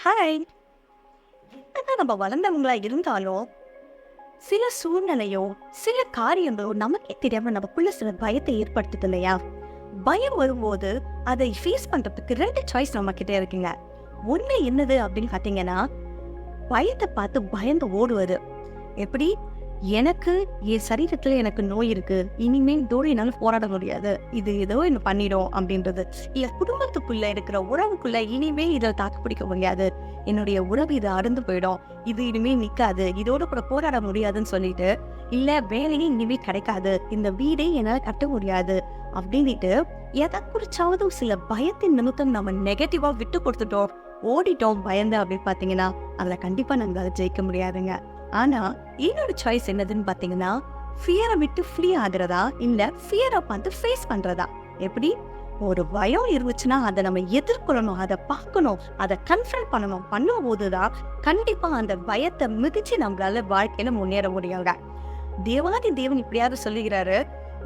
Hi. என்னதான் நம்ம வளர்ந்தவங்களா இருந்தாலும், சில சூழ்நிலையோ, சில காரியங்களோ நமக்கே தெரியாம நமக்குள்ள சில பயத்தை ஏற்படுத்துது இல்லையா? பயம் வரும்போது அதை ஃபேஸ் பண்றதுக்கு 2 சாய்ஸ் நம்மகிட்ட இருக்குங்க. ஒண்ணு என்னது அப்படின்னு பார்த்தீங்கன்னா, பயத்த பார்த்து பயந்து ஓடுவது. எப்படி? எனக்கு என் சரீரத்துல எனக்கு நோய் இருக்கு. இனிமேல் இதோட என்னால போராட முடியாது. இது ஏதோ என்ன பண்ணிடும் அப்படின்றது. என் குடும்பத்துக்குள்ள இருக்கிற உறவுக்குள்ள இனிமே இதை தாக்கு பிடிக்க முடியாது. என்னுடைய உறவு இது அறுந்து போயிடும். இது இனிமே நிக்காது. இதோட கூட போராட முடியாதுன்னு சொல்லிட்டு, இல்ல வேலையே இனிமே கிடைக்காது. இந்த வீடே என்னால கட்ட முடியாது அப்படின்ட்டு எதை குறிச்சாவது சில பயத்தின் நிமித்தம் நம்ம நெகட்டிவா விட்டு கொடுத்துட்டோம், ஓடிட்டோம் பயந்து அப்படின்னு பாத்தீங்கன்னா, அதுல கண்டிப்பா நம்மளால ஜெயிக்க முடியாதுங்க. ஆனா இன்னொரு சாய்ஸ் என்னதுன்னு பாத்தீங்கன்னா, ஃபியரை விட்டு ஃப்ரீ ஆகுறதா, இல்ல ஃபியரை பார்த்து ஃபேஸ் பண்றதா. எப்படி? ஒரு பயம் இருந்துச்சுன்னா அதை நம்ம எதிர்கொள்ளணும், அதை பார்க்கணும், அதை கன்ஃபரண்ட் பண்ணணும். பண்ணும் போதுதான் கண்டிப்பா அந்த பயத்தை மிதிச்சு நம்மளால வாழ்க்கையில முன்னேற முடியுங்க. தேவாதி தேவன் இப்படியாவது சொல்லுகிறாரு,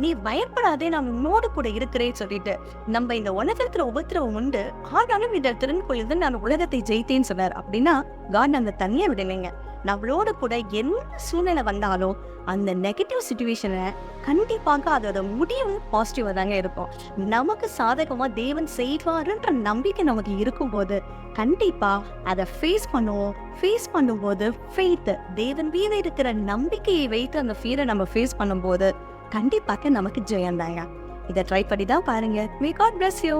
நீ பயப்படாதே, நான் உன்னோடு கூட இருக்கிறேன்னு சொல்லிட்டு. நம்ம இந்த உலகத்துல உபத்திரவம் உண்டு, ஆனாலும் இந்த திறன்கொள்ளுது நான் உலகத்தை ஜெயித்தேன்னு சொன்னார். அப்படின்னா காட் அந்த தனியா விடலைங்க. நம்மளோட கூட என்ன சூழ்நிலை வந்தாலும் அந்த நெகட்டிவ் சிச்சுவேஷனை கண்டிப்பாக அதோட முடிவும் பாசிட்டிவா தாங்க இருக்கும். நமக்கு சாதகமா தேவன் செய்வாருன்ற நம்பிக்கை நமக்கு இருக்கும்போது கண்டிப்பா அதை ஃபேஸ் பண்ணுவோம். ஃபேஸ் பண்ணும்போது ஃபெய்த், தேவன் மீது இருக்கிற நம்பிக்கையை வைத்து அந்த ஃபியரை நம்ம ஃபேஸ் பண்ணும்போது கண்டிப்பாக நமக்கு ஜெயம் தாங்க. இதை ட்ரை பண்ணி தான் பாருங்க. May God bless you.